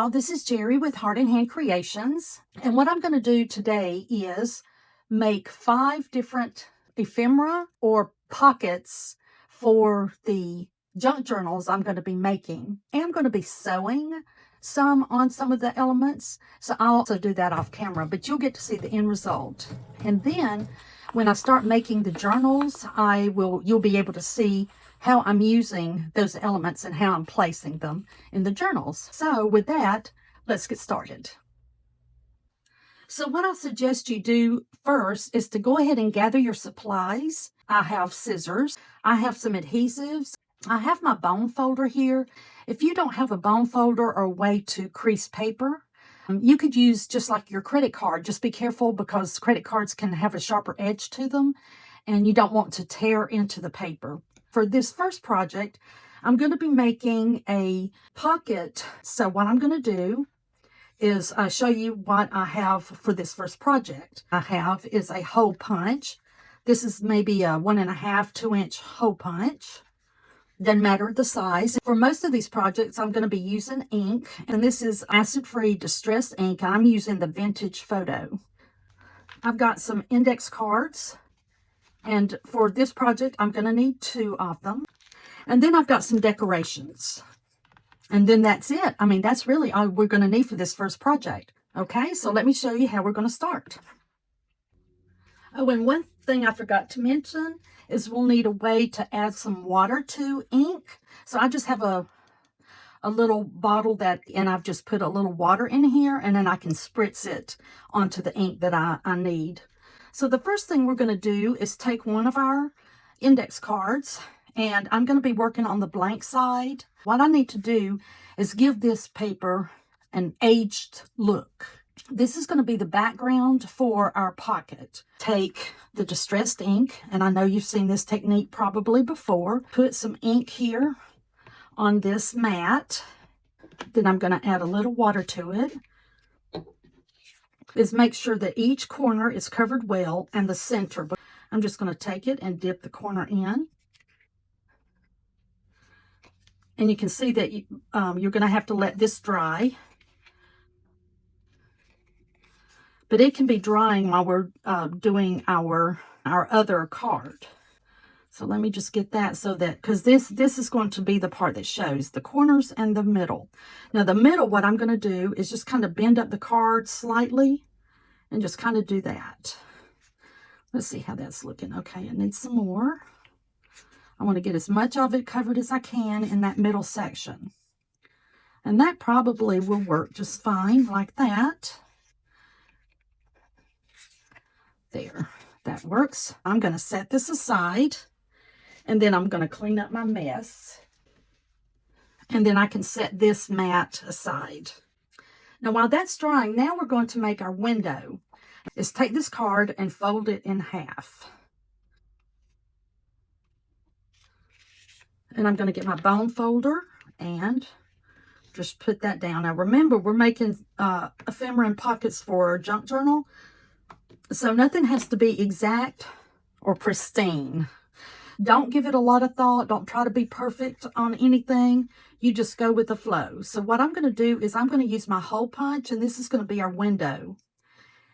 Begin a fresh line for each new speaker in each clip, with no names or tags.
y'all, this is Jerry with Heart and Hand Creations, and what I'm going to do today is make 5 different ephemera or pockets for the junk journals I'm going to be making. And I'm going to be sewing some on some of the elements, so I'll also do that off camera, but you'll get to see the end result. And then when I start making the journals, you'll be able to see how I'm using those elements and how I'm placing them in the journals. So with that, let's get started. So what I suggest you do first is to go ahead and gather your supplies. I have scissors, I have some adhesives, I have my bone folder here. If you don't have a bone folder or a way to crease paper, you could use just like your credit card. Just be careful because credit cards can have a sharper edge to them and you don't want to tear into the paper. For this first project, I'm going to be making a pocket. So what I'm going to do is show you what I have for this first project. I have is a hole punch. This is maybe a 1.5, 2-inch hole punch. Doesn't matter the size. For most of these projects, I'm going to be using ink, and this is acid-free distress ink. I'm using the Vintage Photo. I've got some index cards, and for this project, I'm going to need 2 of them. And then I've got some decorations. And then that's it. I mean, that's really all we're going to need for this first project. Okay, so let me show you how we're going to start. Oh, and one thing I forgot to mention is we'll need a way to add some water to ink. So I just have a little bottle and I've just put a little water in here, and then I can spritz it onto the ink that I need. So the first thing we're going to do is take one of our index cards, and I'm going to be working on the blank side. What I need to do is give this paper an aged look. This is going to be the background for our pocket. Take the distressed ink, and I know you've seen this technique probably before. Put some ink here on this mat. Then I'm going to add a little water to it. Make sure that each corner is covered well and the center. I'm just going to take it and dip the corner in. And you can see that you're going to have to let this dry. But it can be drying while we're doing our other card. So let me just get that so that, because this is going to be the part that shows the corners and the middle. Now the middle, what I'm going to do is just kind of bend up the card slightly and just kind of do that. Let's see how that's looking. Okay, it needs some more. I want to get as much of it covered as I can in that middle section. And that probably will work just fine like that. There, that works. I'm going to set this aside, and then I'm going to clean up my mess. And then I can set this mat aside. Now while that's drying, now we're going to make our window. Is take this card and fold it in half. And I'm going to get my bone folder and just put that down. Now remember, we're making ephemera and pockets for our junk journal. So nothing has to be exact or pristine. Don't give it a lot of thought. Don't try to be perfect on anything. You just go with the flow. So what I'm going to do is I'm going to use my hole punch, and this is going to be our window.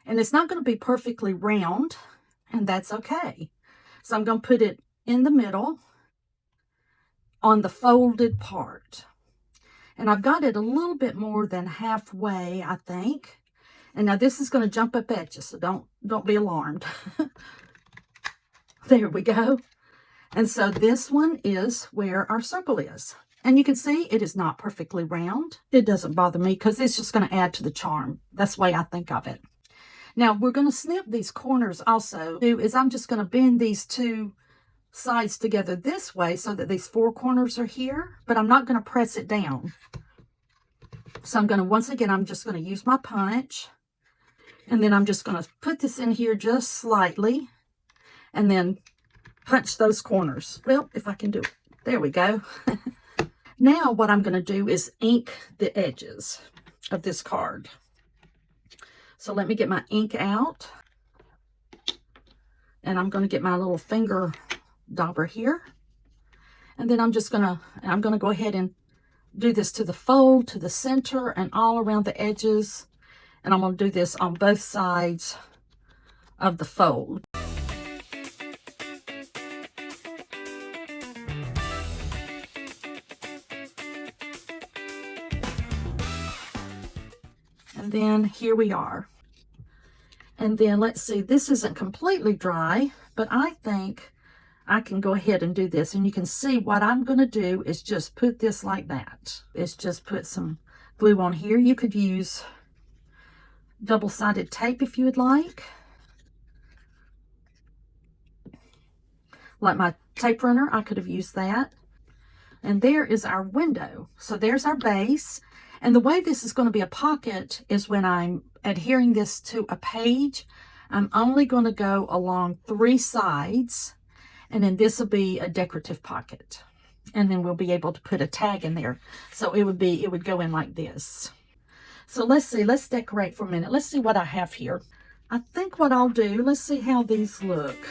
And it's not going to be perfectly round, and that's okay. So I'm going to put it in the middle on the folded part. And I've got it a little bit more than halfway, I think. And now this is going to jump up at you, so don't be alarmed. There we go. And so this one is where our circle is. And you can see it is not perfectly round. It doesn't bother me because it's just going to add to the charm. That's the way I think of it. Now we're going to snip these corners also. I'm just going to bend these 2 sides together this way so that these 4 corners are here, but I'm not going to press it down. So I'm going to, once again, I'm just going to use my punch. And then I'm just going to put this in here just slightly and then punch those corners. Well, if I can do it. There we go. Now what I'm going to do is ink the edges of this card. So let me get my ink out. And I'm going to get my little finger dauber here. And then I'm going to go ahead and do this to the fold, to the center, and all around the edges. And I'm going to do this on both sides of the fold. And then here we are. And then let's see, this isn't completely dry, but I think I can go ahead and do this. And you can see what I'm going to do is just put this like that. It's just put some glue on here. You could use double-sided tape if you would like my tape runner. I could have used that. And there is our window. So there's our base. And the way this is going to be a pocket is when I'm adhering this to a page, I'm only going to go along 3 sides, and then this will be a decorative pocket. And then we'll be able to put a tag in there. So it would go in like this. So let's see, let's decorate for a minute. Let's see what I have here. I think what I'll do, let's see how these look.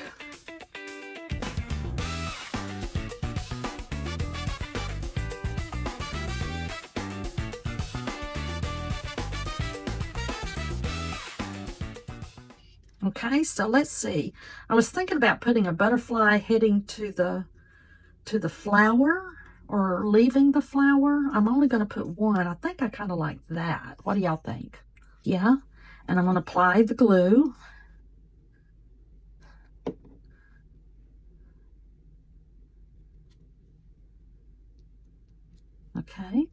Okay, so let's see. I was thinking about putting a butterfly heading to the flower or leaving the flower. I'm only going to put one. I think I kind of like that. What do y'all think? Yeah, and I'm going to apply the glue. Okay,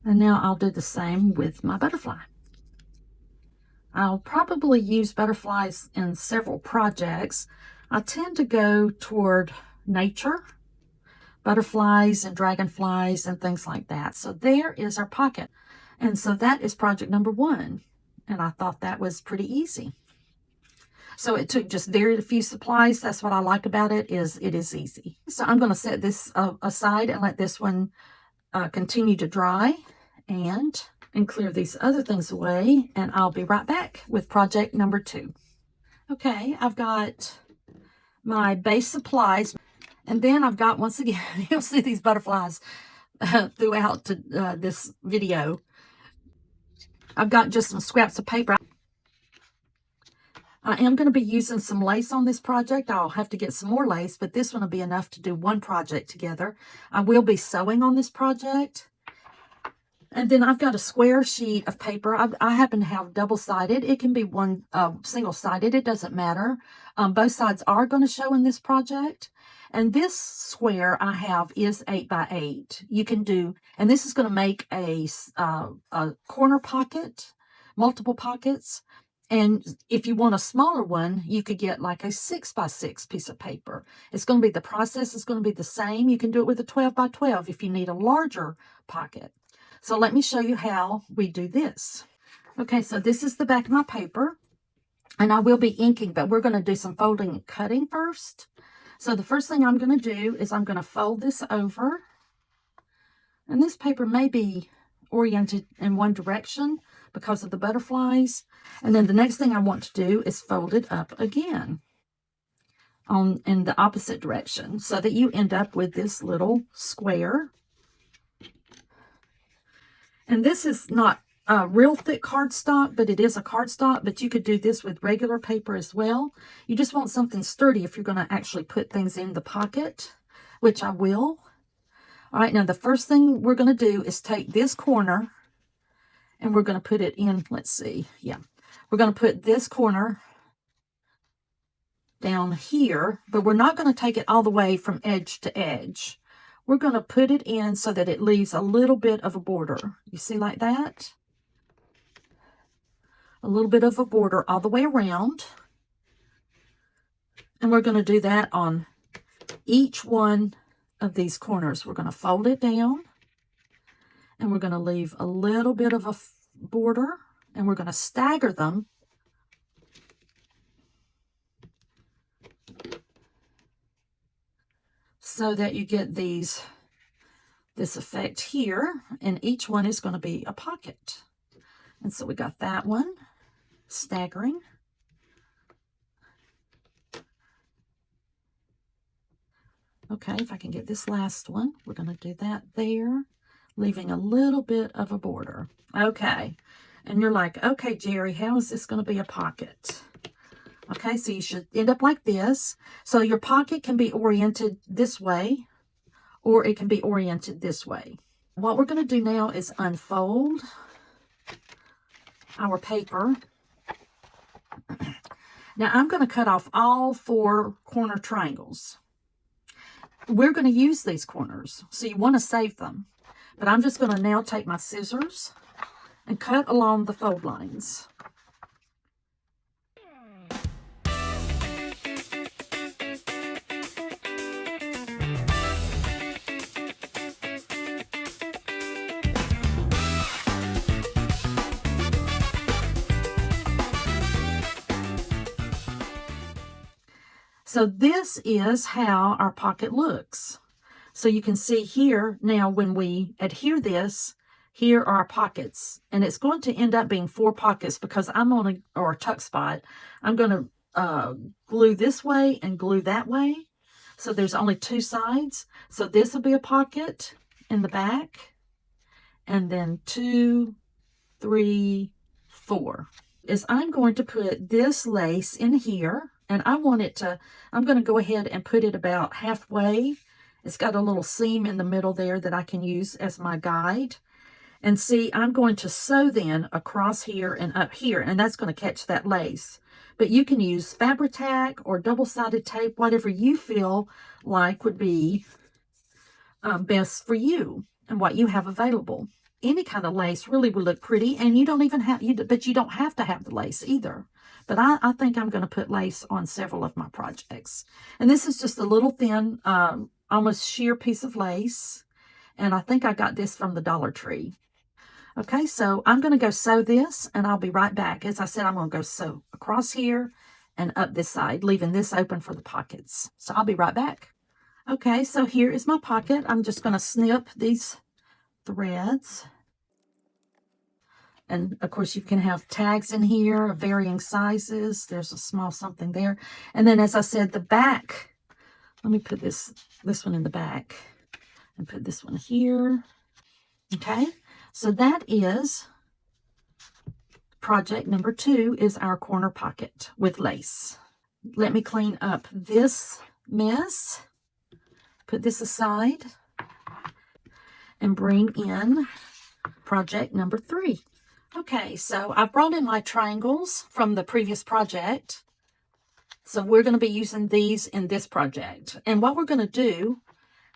and now I'll do the same with my butterfly. I'll probably use butterflies in several projects. I tend to go toward nature, butterflies and dragonflies and things like that. So there is our pocket. And so that is project number 1. And I thought that was pretty easy. So it took just very few supplies. That's what I like about it is easy. So I'm going to set this aside and let this one continue to dry and clear these other things away, and I'll be right back with project number 2. Okay, I've got my base supplies, and then I've got, once again, you'll see these butterflies throughout this video. I've got just some scraps of paper. I am going to be using some lace on this project. I'll have to get some more lace, but this one will be enough to do one project together. I will be sewing on this project. And then I've got a square sheet of paper. I happen to have double-sided. It can be one single-sided. It doesn't matter. Both sides are going to show in this project. And this square I have is 8 by 8. You can do, and this is going to make a corner pocket, multiple pockets. And if you want a smaller one, you could get like a 6 by 6 piece of paper. It's going to be, the process is going to be the same. You can do it with a 12 by 12 if you need a larger pocket. So let me show you how we do this. Okay, so this is the back of my paper, and I will be inking, but we're going to do some folding and cutting first. So the first thing I'm going to do is I'm going to fold this over, and this paper may be oriented in one direction because of the butterflies. And then the next thing I want to do is fold it up again in the opposite direction so that you end up with this little square. And this is not a real thick cardstock, but it is a cardstock, but you could do this with regular paper as well. You just want something sturdy if you're going to actually put things in the pocket, which I will. All right, now the first thing we're going to do is take this corner and we're going to put it in, let's see, yeah. We're going to put this corner down here, but we're not going to take it all the way from edge to edge. We're going to put it in so that it leaves a little bit of a border. You see, like that? A little bit of a border all the way around. And we're going to do that on each one of these corners. We're going to fold it down. And we're going to leave a little bit of a border. And we're going to stagger them. So that you get this effect here, and each one is going to be a pocket. And so we got that one, staggering. Okay, if I can get this last one, we're going to do that there. leaving a little bit of a border. Okay, and you're like, okay, Jerry, how is this going to be a pocket? Okay, so you should end up like this. So your pocket can be oriented this way, or it can be oriented this way. What we're going to do now is unfold our paper. Now I'm going to cut off all 4 corner triangles. We're going to use these corners, so you want to save them. But I'm just going to now take my scissors and cut along the fold lines. So this is how our pocket looks. So you can see here now when we adhere this, here are our pockets. And it's going to end up being 4 pockets because I'm on or a tuck spot. I'm going to glue this way and glue that way. So there's only 2 sides. So this will be a pocket in the back. And then 2, 3, 4. Is I'm going to put this lace in here. And I want it to, I'm going to go ahead and put it about halfway. It's got a little seam in the middle there that I can use as my guide. And see, I'm going to sew then across here and up here, and that's going to catch that lace. But you can use Fabri-Tac or double-sided tape, whatever you feel like would be best for you and what you have available. Any kind of lace really would look pretty, and you don't even have, but you don't have to have the lace either. But I think I'm going to put lace on several of my projects. And this is just a little thin, almost sheer piece of lace. And I think I got this from the Dollar Tree. Okay, so I'm going to go sew this, and I'll be right back. As I said, I'm going to go sew across here and up this side, leaving this open for the pockets. So I'll be right back. Okay, so here is my pocket. I'm just going to snip these threads. And of course you can have tags in here of varying sizes. There's a small something there. And then as I said, the back, let me put this one in the back and put this one here. Okay, so that is project number 2 is our corner pocket with lace. Let me clean up this mess, put this aside, and bring in project number 3. Okay, so I brought in my triangles from the previous project. So we're going to be using these in this project. And what we're going to do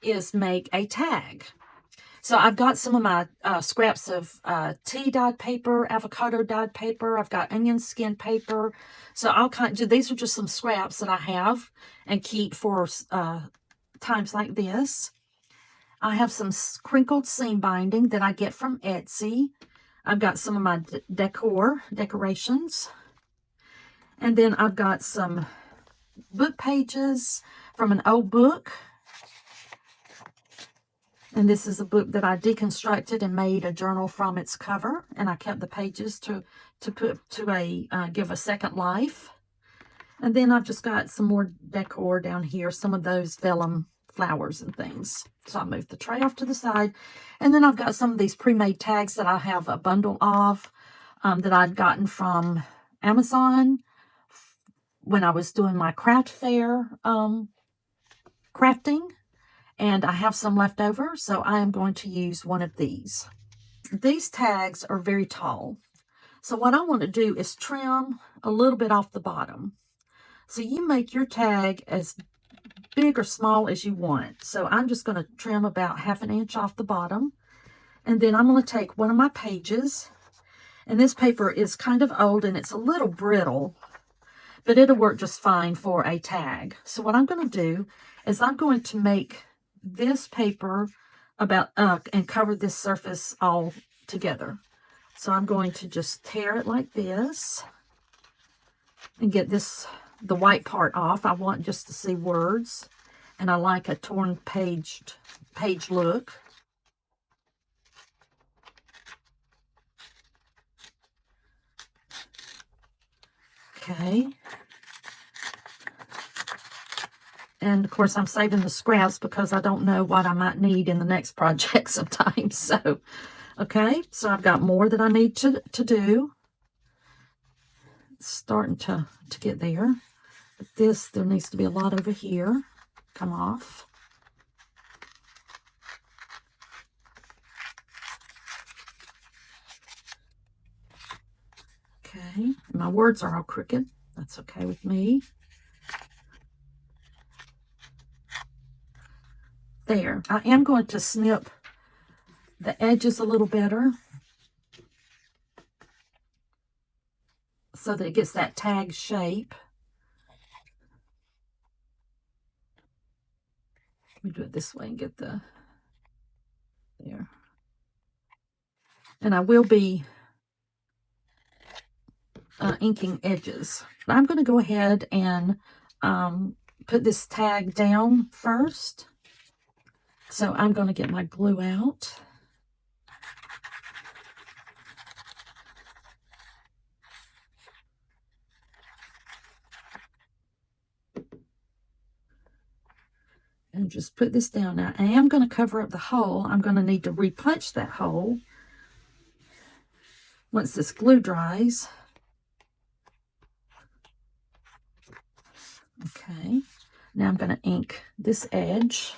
is make a tag. So I've got some of my scraps of tea dyed paper, avocado dyed paper. I've got onion skin paper. So these are just some scraps that I have and keep for times like this. I have some crinkled seam binding that I get from Etsy. I've got some of my decorations. And then I've got some book pages from an old book. And this is a book that I deconstructed and made a journal from its cover. And I kept the pages to give a second life. And then I've just got some more decor down here, some of those vellum flowers and things. So I moved the tray off to the side. And then I've got some of these pre-made tags that I have a bundle of that I'd gotten from Amazon when I was doing my craft fair crafting. And I have some left over, so I am going to use one of these. These tags are very tall. So what I want to do is trim a little bit off the bottom. So you make your tag as big or small as you want. So I'm just going to trim about 1/2 inch off the bottom. And then I'm going to take one of my pages. And this paper is kind of old and it's a little brittle, but it'll work just fine for a tag. So what I'm going to do is I'm going to make this paper about and cover this surface all together. So I'm going to just tear it like this and get the white part off. I want just to see words, and I like a torn page look. Okay. And of course, I'm saving the scraps because I don't know what I might need in the next project sometimes. So, okay, so I've got more that I need to do. It's starting to get there. But this, there needs to be a lot over here. Come off. Okay, my words are all crooked. That's okay with me. There. I am going to snip the edges a little better so that it gets that tag shape. Let me do it this way and get the, there. And I will be inking edges. But I'm going to go ahead and put this tag down first. So I'm going to get my glue out. And just put this down. Now, I am going to cover up the hole. I'm going to need to repunch that hole once this glue dries. Okay. Now I'm going to ink this edge.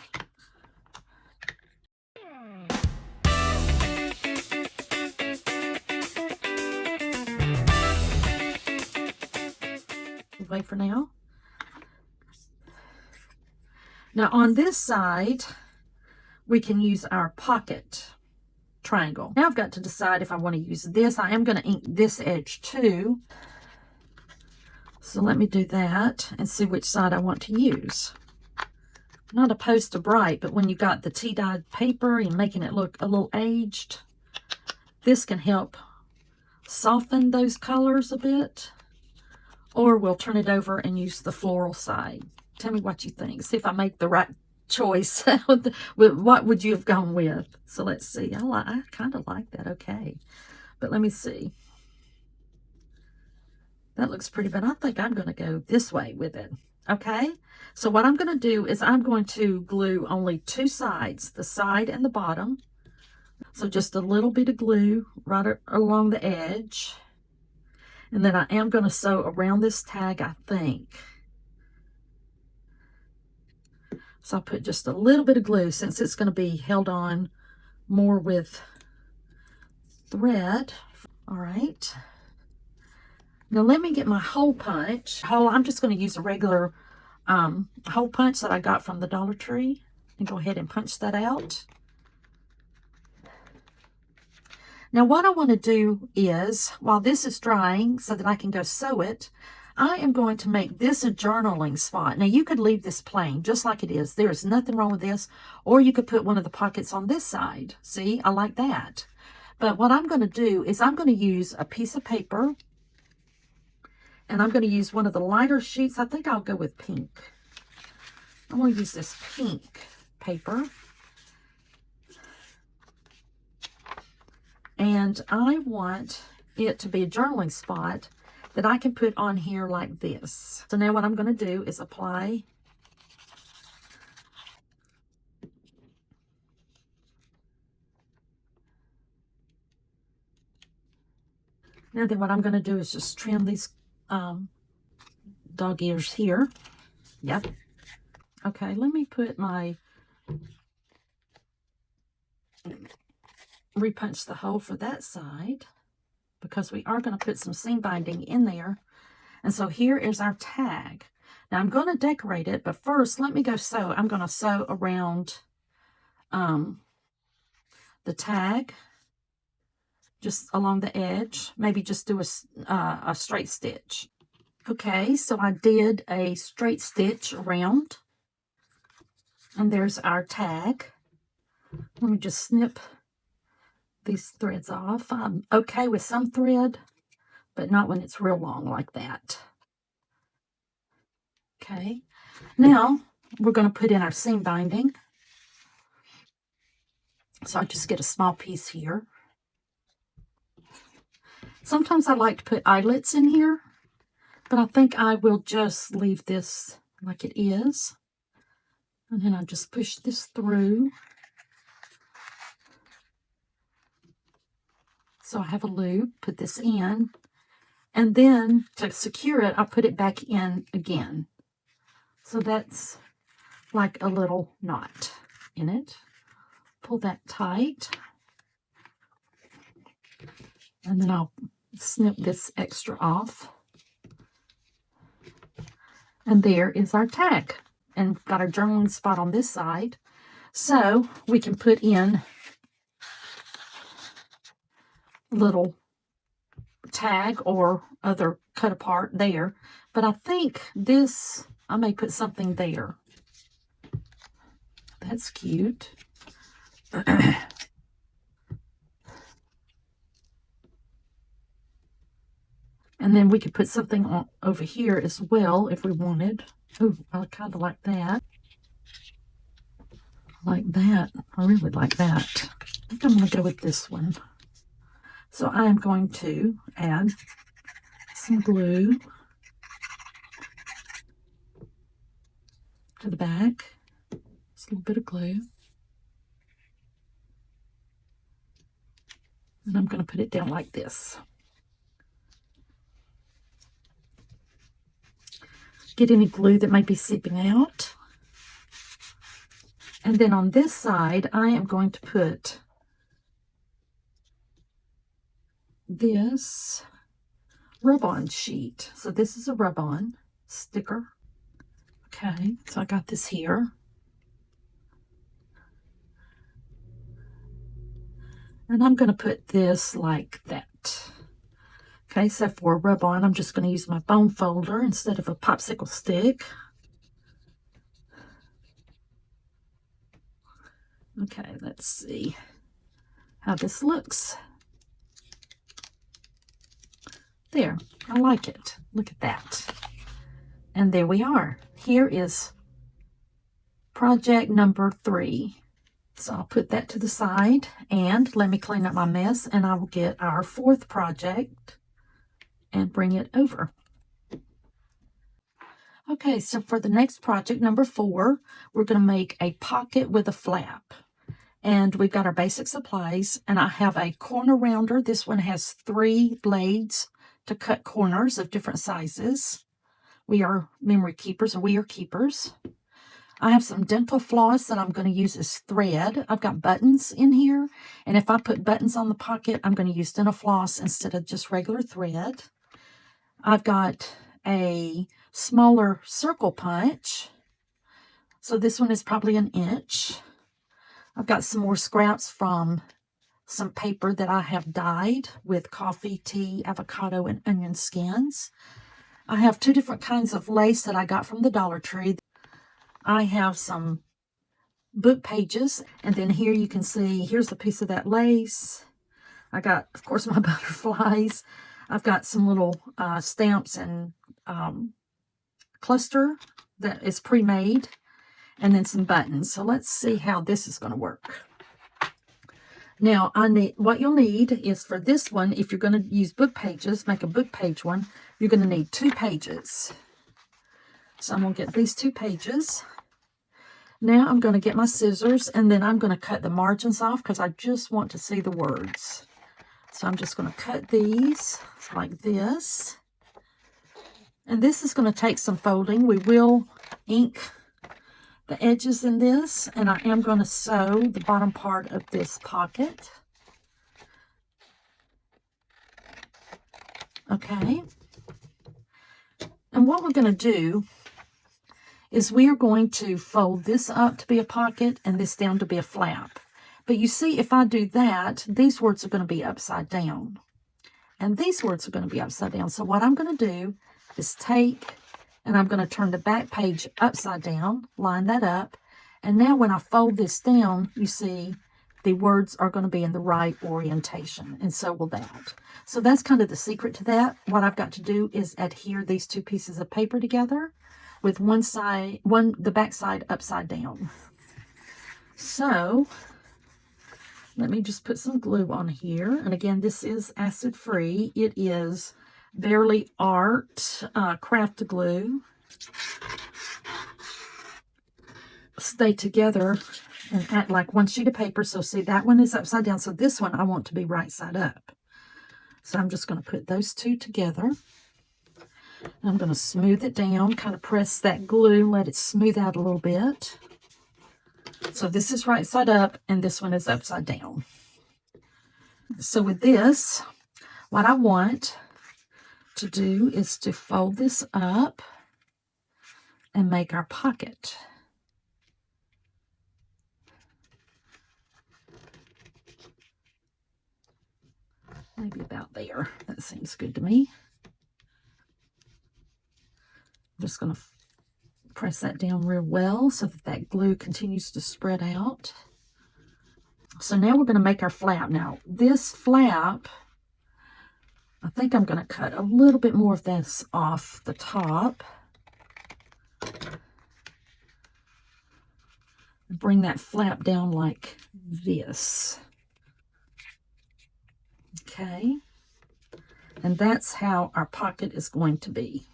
Away for now. Now on this side, we can use our pocket triangle. Now I've got to decide if I want to use this. I am going to ink this edge too. So let me do that and see which side I want to use. I'm not opposed to bright, but when you got the tea-dyed paper and making it look a little aged, this can help soften those colors a bit. Or we'll turn it over and use the floral side. Tell me what you think. See if I make the right choice. What would you have gone with? So let's see. I kind of like that. Okay. But let me see. That looks pretty, but I think I'm going to go this way with it. Okay. So what I'm going to do is I'm going to glue only two sides, the side and the bottom. So just a little bit of glue right along the edge. And then I am going to sew around this tag, I think. So I'll put just a little bit of glue since it's going to be held on more with thread. All right. Now let me get my hole punch. I'm just going to use a regular hole punch that I got from the Dollar Tree and go ahead and punch that out. Now what I want to do is, while this is drying so that I can go sew it, I am going to make this a journaling spot. Now you could leave this plain just like it is. There is nothing wrong with this. Or you could put one of the pockets on this side. See, I like that. But what I'm going to do is I'm going to use a piece of paper. And I'm going to use one of the lighter sheets. I think I'll go with pink. I'm going to use this pink paper. And I want it to be a journaling spot that I can put on here like this. So now what I'm going to do is apply now then what I'm going to do is just trim these dog ears here. Yep. Okay, let me put my repunch the hole for that side because we are going to put some seam binding in there. And so here is our tag. Now I'm going to decorate it, but first let me go sew. I'm going to sew around the tag just along the edge. Maybe just do a straight stitch. Okay, so I did a straight stitch around. And there's our tag. Let me just snip these threads off. I'm okay with some thread, but not when it's real long like that. Okay, now we're going to put in our seam binding. So I just get a small piece here. Sometimes I like to put eyelets in here, but I think I will just leave this like it is. And then I just push this through. So I have a loop, put this in, and then to secure it, I put it back in again. So that's like a little knot in it. Pull that tight. And then I'll snip this extra off. And there is our tag. And we've got our journaling spot on this side. So we can put in a little tag or other cut apart there. But I think this, I may put something there. That's cute. And then we could put something on over here as well if we wanted. Oh, I kind of like that. Like that. I really like that. I think I'm going to go with this one. So I'm going to add some glue to the back. Just a little bit of glue. And I'm going to put it down like this. Get any glue that might be seeping out. And then on this side, I am going to put this rub-on sheet. So this is a rub-on sticker. Okay, so I got this here. And I'm going to put this like that. Okay, so for a rub-on, I'm just going to use my bone folder instead of a popsicle stick. Okay, let's see how this looks. There, I like it. Look at that. And there we are. Here is project number 3. So I'll put that to the side and let me clean up my mess, and I will get our 4th project and bring it over. Okay, so for the next project, number 4, we're going to make a pocket with a flap. And we've got our basic supplies, and I have a corner rounder. This one has 3 blades to cut corners of different sizes. We are memory keepers, or we are keepers. I have some dental floss that I'm going to use as thread. I've got buttons in here, and if I put buttons on the pocket, I'm going to use dental floss instead of just regular thread. I've got a smaller circle punch. So this one is probably 1 inch. I've got some more scraps from some paper that I have dyed with coffee, tea, avocado, and onion skins. I have 2 different kinds of lace that I got from the Dollar Tree. I have some book pages, and then here you can see, here's a piece of that lace. I got, of course, my butterflies. I've got some little stamps and cluster that is pre-made, and then some buttons. So let's see how this is going to work. Now, what you'll need is for this one, if you're going to use book pages, make a book page one, you're going to need 2 pages. So I'm going to get these 2 pages. Now I'm going to get my scissors, and then I'm going to cut the margins off because I just want to see the words. So I'm just going to cut these like this. And this is going to take some folding. We will ink the edges in this, and I am going to sew the bottom part of this pocket. Okay. And what we're going to do is we are going to fold this up to be a pocket and this down to be a flap. But you see, if I do that, these words are going to be upside down. And these words are going to be upside down. So what I'm going to do is take, and I'm going to turn the back page upside down, line that up. And now when I fold this down, you see the words are going to be in the right orientation, and so will that. So that's kind of the secret to that. What I've got to do is adhere these 2 pieces of paper together with the back side upside down. So let me just put some glue on here. And again, this is acid-free. It is Barely Art craft glue. stay together and act like one sheet of paper. So see, that one is upside down. So this one I want to be right side up. So I'm just going to put those two together. I'm going to smooth it down, kind of press that glue, let it smooth out a little bit. So this is right side up and this one is upside down. So with this, what I want to do is to fold this up and make our pocket. Maybe about there. That seems good to me. I'm just going to press that down real well so that that glue continues to spread out. So now we're going to make our flap. Now this flap, I think I'm going to cut a little bit more of this off the top. And bring that flap down like this. Okay. And that's how our pocket is going to be.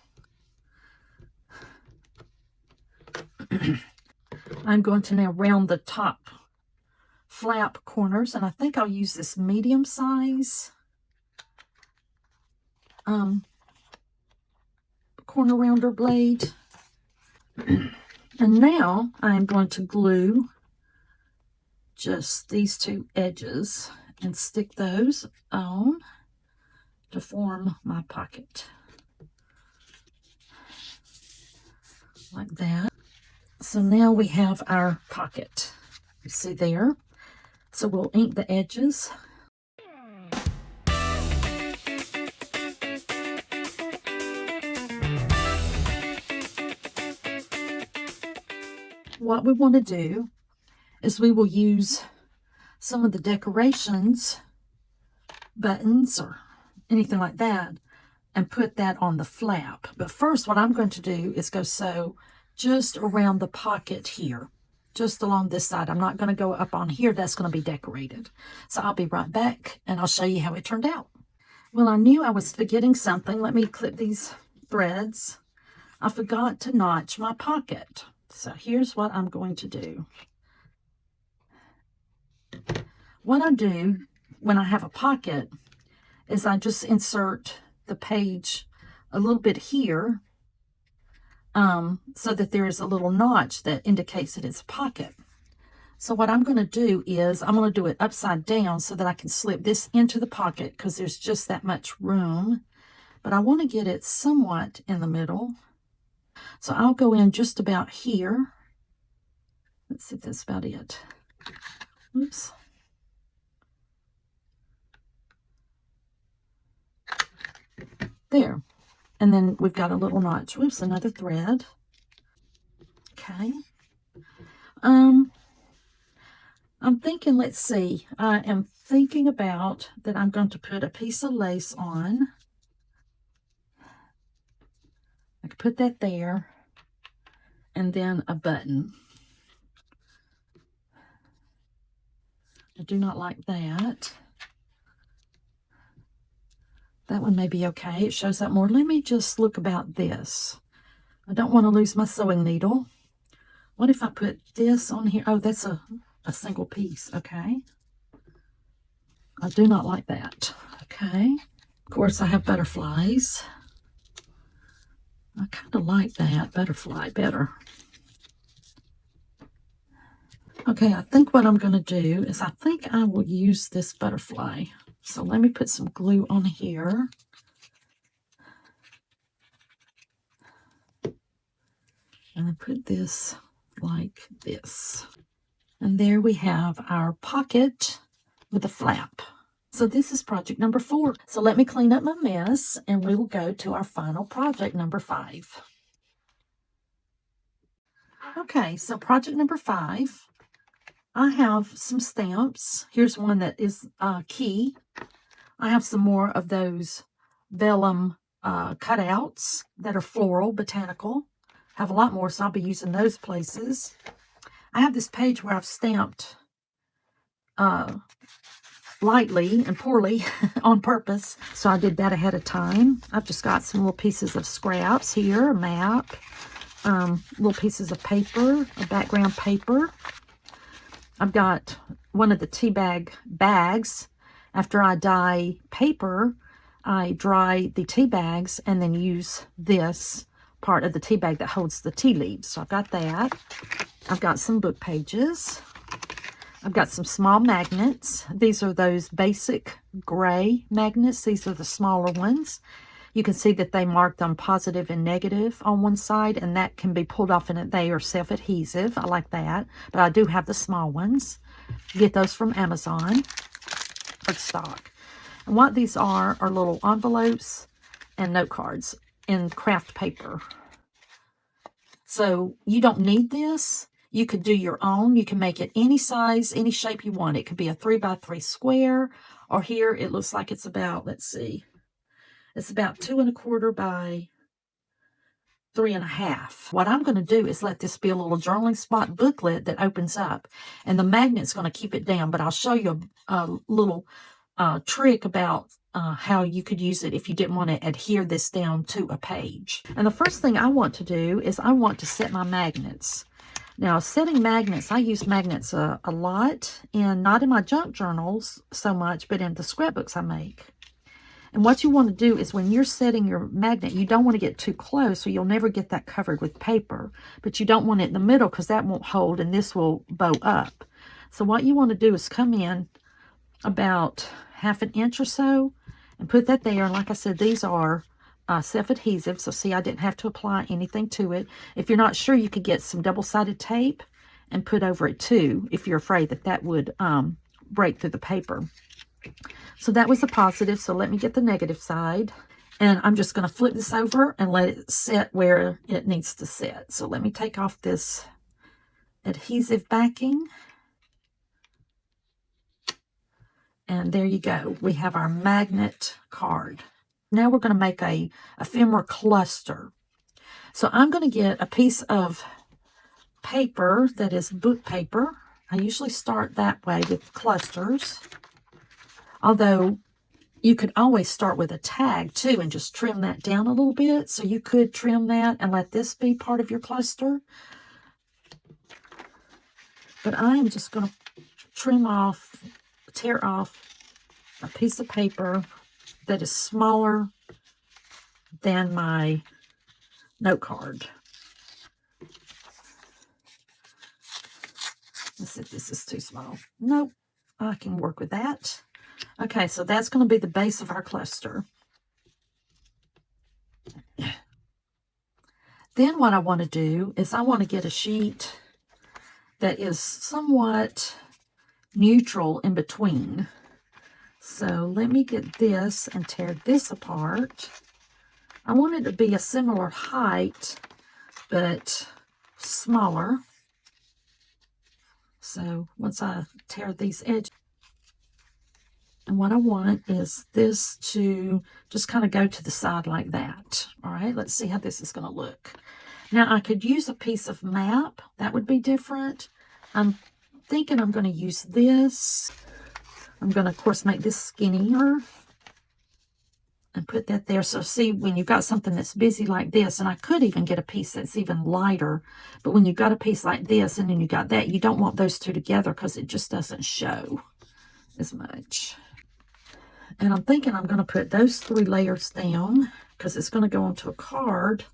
I'm going to now round the top flap corners, and I think I'll use this medium size corner rounder blade. And now I'm going to glue just these two edges and stick those on to form my pocket. Like that. So now we have our pocket. You see there? So we'll ink the edges. What we want to do is we will use some of the decorations, buttons or anything like that, and put that on the flap. But first what I'm going to do is go sew just around the pocket here, just along this side. I'm not going to go up on here. That's going to be decorated. So I'll be right back and I'll show you how it turned out. Well, I knew I was forgetting something. Let me clip these threads. I forgot to notch my pocket. So here's what I'm going to do. What I do when I have a pocket is I just insert the page a little bit here so that there is a little notch that indicates that it's a pocket. So what I'm going to do is I'm going to do it upside down so that I can slip this into the pocket because there's just that much room. But I want to get it somewhat in the middle. So I'll go in just about here. Let's see if that's about it. Oops. There. And then we've got a little notch. Whoops, another thread. Okay. I'm thinking, let's see. I am thinking about that I'm going to put a piece of lace on. I could put that there. And then a button. I do not like that. That one may be okay. It shows up more. Let me just look about this. I don't want to lose my sewing needle. What if I put this on here? Oh, that's a single piece. Okay. I do not like that. Okay. Of course, I have butterflies. I kind of like that butterfly better. Okay, I think what I'm going to do is I think I will use this butterfly. So let me put some glue on here. And then put this like this. And there we have our pocket with a flap. So this is project number 4. So let me clean up my mess and we will go to our final project number 5. Okay, so project number 5. I have some stamps. Here's one that is key. I have some more of those vellum cutouts that are floral, botanical. Have a lot more, so I'll be using those places. I have this page where I've stamped lightly and poorly on purpose, so I did that ahead of time. I've just got some little pieces of scraps here, a map, little pieces of paper, a background paper. I've got one of the tea bag bags. After I dye paper, I dry the tea bags and then use this part of the tea bag that holds the tea leaves. So I've got that. I've got some book pages. I've got some small magnets. These are those basic gray magnets. These are the smaller ones. You can see that they mark them positive and negative on one side, and that can be pulled off, and they are self-adhesive. I like that, but I do have the small ones. You get those from Amazon for stock. And what these are little envelopes and note cards in craft paper. So you don't need this. You could do your own. You can make it any size, any shape you want. It could be a 3x3 square, or here it looks like it's about, let's see, it's about 2 1/4 by 3 1/2. What I'm going to do is let this be a little journaling spot booklet that opens up, and the magnet's going to keep it down, but I'll show you a little trick about how you could use it if you didn't want to adhere this down to a page. And the first thing I want to do is I want to set my magnets. Now, setting magnets, I use magnets a lot, and not in my junk journals so much, but in the scrapbooks I make. And what you want to do is when you're setting your magnet, you don't want to get too close, or you'll never get that covered with paper. But you don't want it in the middle, because that won't hold, and this will bow up. So what you want to do is come in about 1/2 inch or so and put that there. And like I said, these are self-adhesive, so see, I didn't have to apply anything to it. If you're not sure, you could get some double-sided tape and put over it too, if you're afraid that that would break through the paper. So that was the positive, so let me get the negative side. And I'm just going to flip this over and let it set where it needs to sit. So let me take off this adhesive backing. And there you go. We have our magnet card. Now we're going to make a ephemera cluster. So I'm going to get a piece of paper that is book paper. I usually start that way with clusters. Although you could always start with a tag too and just trim that down a little bit. So you could trim that and let this be part of your cluster. But I am just going to tear off a piece of paper that is smaller than my note card. Let's see if this is too small. Nope, I can work with that. Okay, so that's going to be the base of our cluster. Then what I want to do is I want to get a sheet that is somewhat neutral in between. So let me get this and tear this apart. I want it to be a similar height, but smaller. So once I tear these edges, and what I want is this to just kind of go to the side like that. All right, let's see how this is going to look. Now I could use a piece of map. That would be different. I'm thinking I'm going to use this. I'm going to, of course, make this skinnier and put that there. So see, when you've got something that's busy like this, and I could even get a piece that's even lighter, but when you've got a piece like this and then you got that, you don't want those two together because it just doesn't show as much. And I'm thinking I'm going to put those 3 layers down because it's going to go onto a card.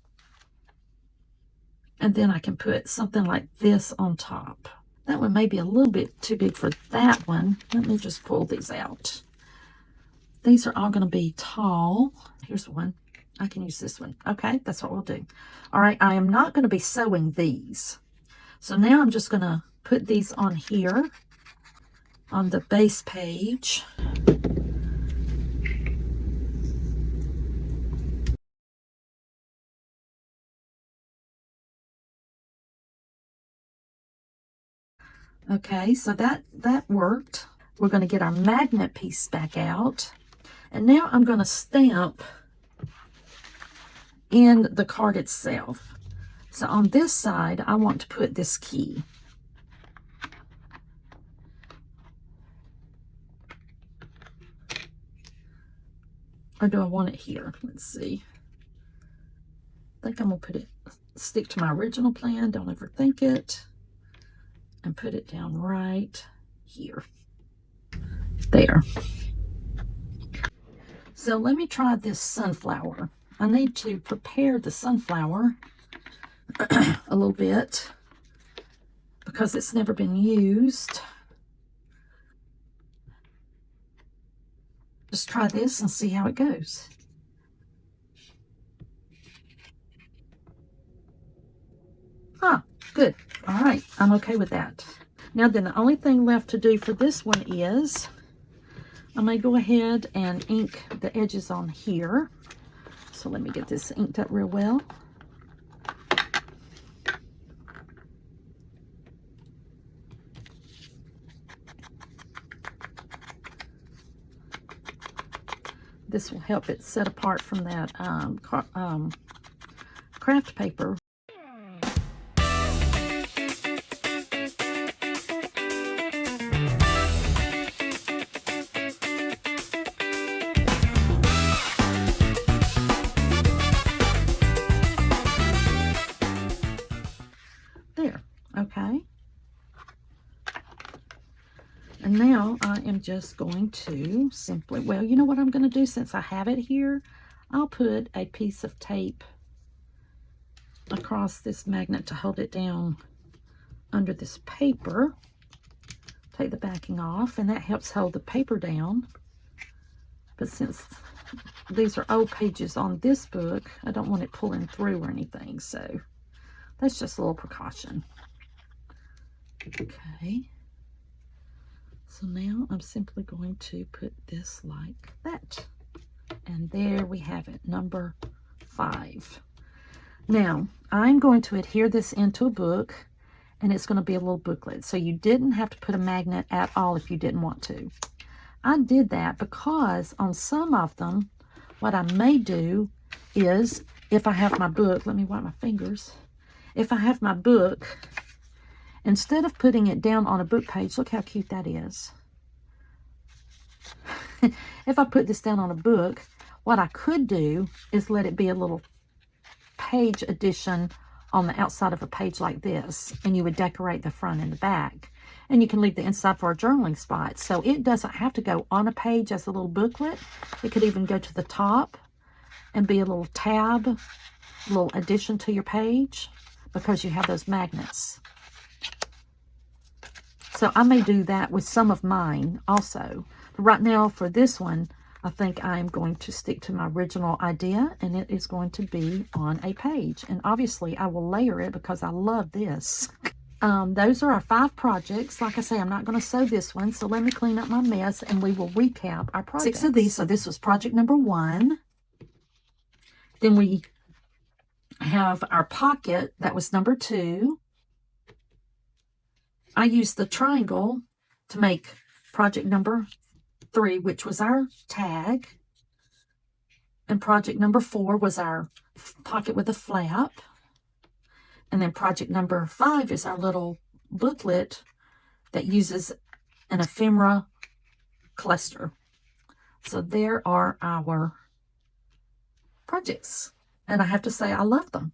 And then I can put something like this on top. That one may be a little bit too big for that one. Let me just pull these out. These are all going to be tall. Here's one. I can use this one. Okay, that's what we'll do. All right, I am not going to be sewing these. So now I'm just going to put these on here on the base page. Okay, so that worked. We're going to get our magnet piece back out. And now I'm going to stamp in the card itself. So on this side, I want to put this key. Or do I want it here? Let's see. I think I'm going to put it stick to my original plan, don't overthink it, and put it down right here. There. So let me try this sunflower. I need to prepare the sunflower a little bit because it's never been used. Just try this and see how it goes. Ah, good. All right, I'm okay with that. Now then, the only thing left to do for this one is I may go ahead and ink the edges on here. So let me get this inked up real well. This will help it set apart from that craft paper. There, okay. And now I am just going to simply, well, you know what I'm going to do since I have it here? I'll put a piece of tape across this magnet to hold it down under this paper. Take the backing off, and that helps hold the paper down. But since these are old pages on this book, I don't want it pulling through or anything, so that's just a little precaution. Okay. So now I'm simply going to put this like that. And there we have it, number 5. Now, I'm going to adhere this into a book, and it's going to be a little booklet. So you didn't have to put a magnet at all if you didn't want to. I did that because on some of them, what I may do is, if I have my book, let me wipe my fingers. If I have my book, instead of putting it down on a book page, look how cute that is. If I put this down on a book, what I could do is let it be a little page addition on the outside of a page like this, and you would decorate the front and the back. And you can leave the inside for a journaling spot. So it doesn't have to go on a page as a little booklet. It could even go to the top and be a little tab, a little addition to your page, because you have those magnets. So I may do that with some of mine also. But right now for this one, I think I'm going to stick to my original idea, and it is going to be on a page. And obviously I will layer it because I love this. Those are our 5 projects. Like I say, I'm not going to sew this one, so let me clean up my mess and we will recap our projects. 6 of these. So this was project number 1. Then we have our pocket. That was number 2. I used the triangle to make project number 3, which was our tag. And project number 4 was our pocket with a flap. And then project number 5 is our little booklet that uses an ephemera cluster. So there are our projects. And I have to say, I love them.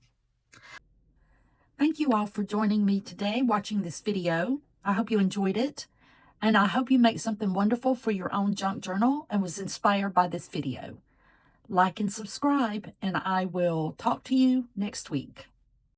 Thank you all for joining me today, watching this video. I hope you enjoyed it. And I hope you make something wonderful for your own junk journal and was inspired by this video. Like and subscribe, and I will talk to you next week.